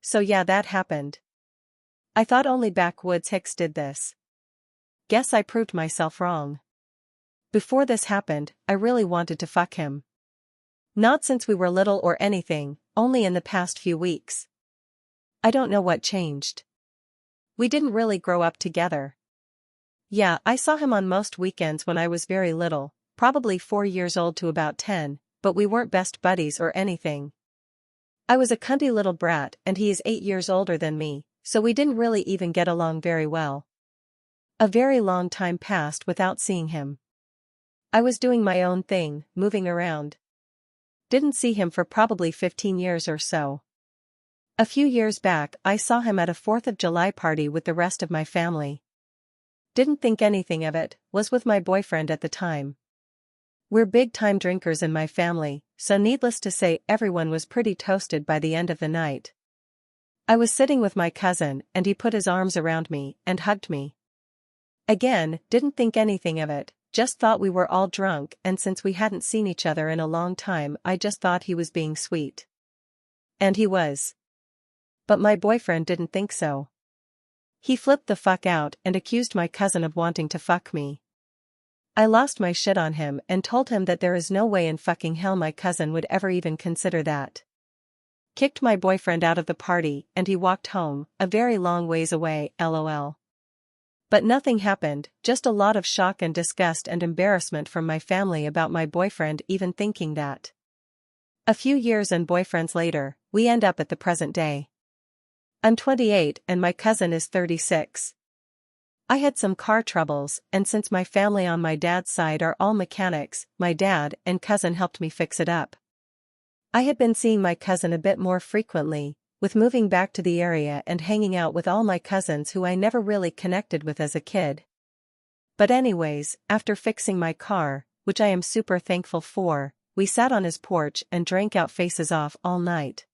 So yeah, that happened. I thought only backwoods hicks did this. Guess I proved myself wrong. Before this happened, I really wanted to fuck him. Not since we were little or anything, only in the past few weeks. I don't know what changed. We didn't really grow up together. Yeah, I saw him on most weekends when I was very little, probably 4 years old to about 10, but we weren't best buddies or anything. I was a cunty little brat and he is 8 years older than me, so we didn't really even get along very well. A very long time passed without seeing him. I was doing my own thing, moving around. Didn't see him for probably 15 years or so. A few years back I saw him at a 4th of July party with the rest of my family. Didn't think anything of it, was with my boyfriend at the time. We're big-time drinkers in my family, so needless to say everyone was pretty toasted by the end of the night. I was sitting with my cousin and he put his arms around me and hugged me. Again, didn't think anything of it, just thought we were all drunk and since we hadn't seen each other in a long time I just thought he was being sweet. And he was. But my boyfriend didn't think so. He flipped the fuck out and accused my cousin of wanting to fuck me. I lost my shit on him and told him that there is no way in fucking hell my cousin would ever even consider that. Kicked my boyfriend out of the party and he walked home, a very long ways away, lol. But nothing happened, just a lot of shock and disgust and embarrassment from my family about my boyfriend even thinking that. A few years and boyfriends later, we end up at the present day. I'm 28 and my cousin is 36. I had some car troubles and since my family on my dad's side are all mechanics, my dad and cousin helped me fix it up. I had been seeing my cousin a bit more frequently, with moving back to the area and hanging out with all my cousins who I never really connected with as a kid. But anyways, after fixing my car, which I am super thankful for, we sat on his porch and drank our faces off all night.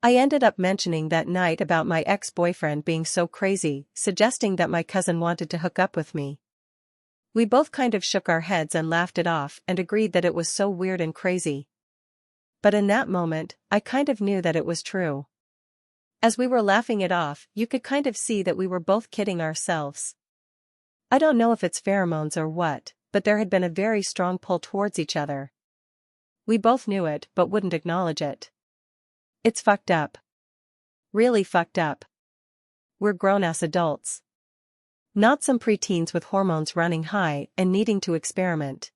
I ended up mentioning that night about my ex-boyfriend being so crazy, suggesting that my cousin wanted to hook up with me. We both kind of shook our heads and laughed it off and agreed that it was so weird and crazy. But in that moment, I kind of knew that it was true. As we were laughing it off, you could kind of see that we were both kidding ourselves. I don't know if it's pheromones or what, but there had been a very strong pull towards each other. We both knew it but wouldn't acknowledge it. It's fucked up. Really fucked up. We're grown-ass adults. Not some preteens with hormones running high and needing to experiment.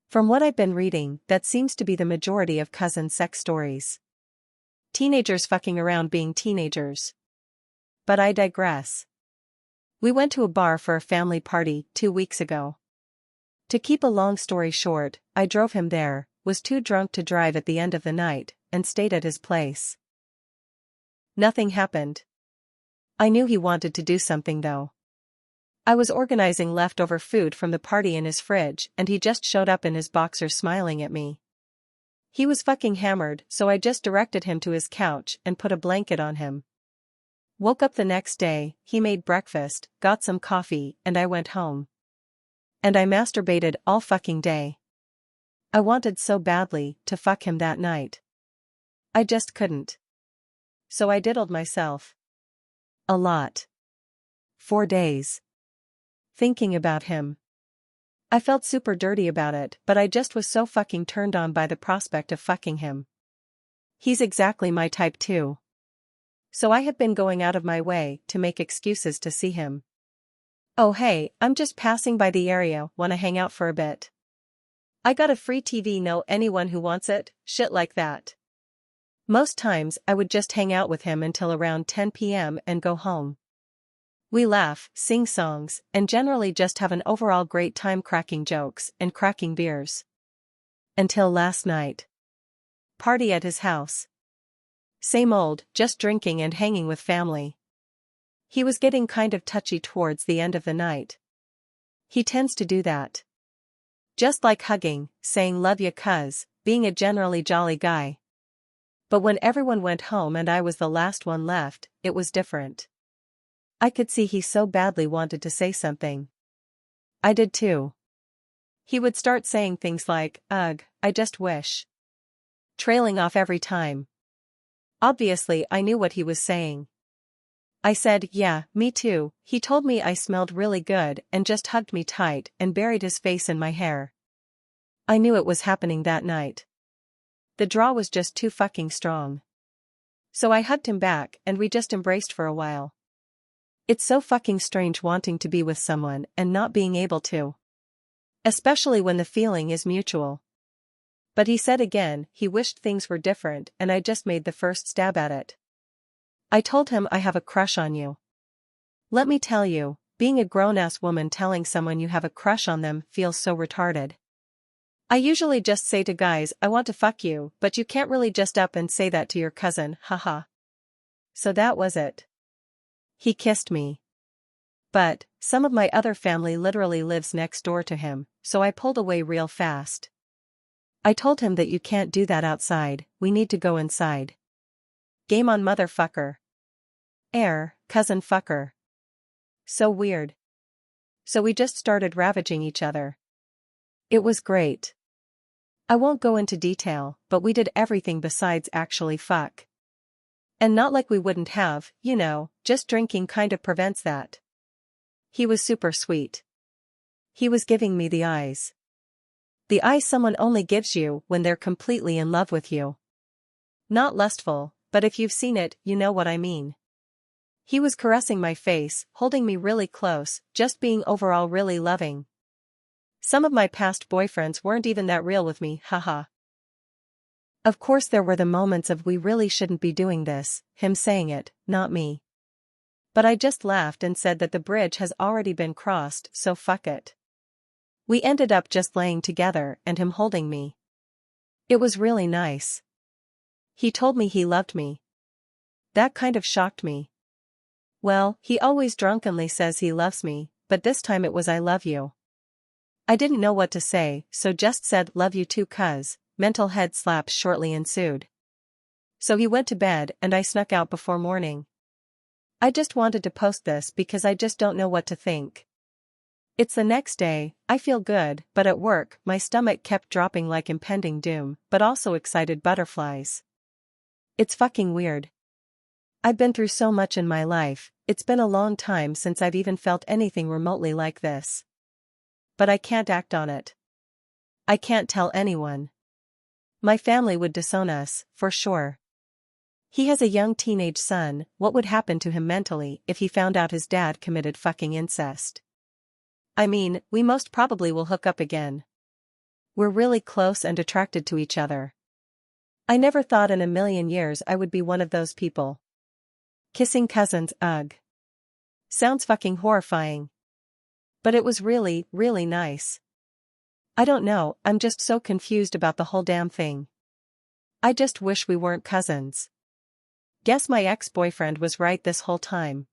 From what I've been reading, that seems to be the majority of cousin sex stories. Teenagers fucking around being teenagers. But I digress. We went to a bar for a family party 2 weeks ago. To keep a long story short, I drove him there, was too drunk to drive at the end of the night, and stayed at his place. Nothing happened. I knew he wanted to do something though. I was organizing leftover food from the party in his fridge and he just showed up in his boxers smiling at me. He was fucking hammered, so I just directed him to his couch and put a blanket on him. Woke up the next day, he made breakfast, got some coffee, and I went home. And I masturbated all fucking day. I wanted so badly to fuck him that night. I just couldn't. So I diddled myself. A lot. 4 days. Thinking about him. I felt super dirty about it, but I just was so fucking turned on by the prospect of fucking him. He's exactly my type too. So I have been going out of my way to make excuses to see him. Oh hey, I'm just passing by the area, wanna hang out for a bit. I got a free TV, know anyone who wants it, shit like that. Most times I would just hang out with him until around 10 p.m. and go home. We laugh, sing songs, and generally just have an overall great time cracking jokes and cracking beers. Until last night. Party at his house. Same old, just drinking and hanging with family. He was getting kind of touchy towards the end of the night. He tends to do that. Just like hugging, saying love ya cuz, being a generally jolly guy. But when everyone went home and I was the last one left, it was different. I could see he so badly wanted to say something. I did too. He would start saying things like, ugh, I just wish. Trailing off every time. Obviously, I knew what he was saying. I said, yeah, me too. He told me I smelled really good and just hugged me tight and buried his face in my hair. I knew it was happening that night. The draw was just too fucking strong. So I hugged him back and we just embraced for a while. It's so fucking strange wanting to be with someone and not being able to. Especially when the feeling is mutual. But he said again, he wished things were different and I just made the first stab at it. I told him I have a crush on you. Let me tell you, being a grown-ass woman telling someone you have a crush on them feels so retarded. I usually just say to guys I want to fuck you, but you can't really just up and say that to your cousin, haha. So that was it. He kissed me. But, some of my other family literally lives next door to him, so I pulled away real fast. I told him that you can't do that outside, we need to go inside. Game on motherfucker. Cousin fucker. So weird. So we just started ravaging each other. It was great. I won't go into detail, but we did everything besides actually fuck. And not like we wouldn't have, you know, just drinking kind of prevents that. He was super sweet. He was giving me the eyes. The eyes someone only gives you when they're completely in love with you. Not lustful, but if you've seen it, you know what I mean. He was caressing my face, holding me really close, just being overall really loving. Some of my past boyfriends weren't even that real with me, haha. Of course there were the moments of we really shouldn't be doing this, him saying it, not me. But I just laughed and said that the bridge has already been crossed, so fuck it. We ended up just laying together and him holding me. It was really nice. He told me he loved me. That kind of shocked me. Well, he always drunkenly says he loves me, but this time it was I love you. I didn't know what to say, so just said love you too cuz, mental head slaps shortly ensued. So he went to bed and I snuck out before morning. I just wanted to post this because I just don't know what to think. It's the next day, I feel good, but at work, my stomach kept dropping like impending doom, but also excited butterflies. It's fucking weird. I've been through so much in my life, it's been a long time since I've even felt anything remotely like this. But I can't act on it. I can't tell anyone. My family would disown us, for sure. He has a young teenage son, what would happen to him mentally if he found out his dad committed fucking incest? I mean, we most probably will hook up again. We're really close and attracted to each other. I never thought in a million years I would be one of those people. Kissing cousins, ugh. Sounds fucking horrifying. But it was really, really nice. I don't know, I'm just so confused about the whole damn thing. I just wish we weren't cousins. Guess my ex-boyfriend was right this whole time.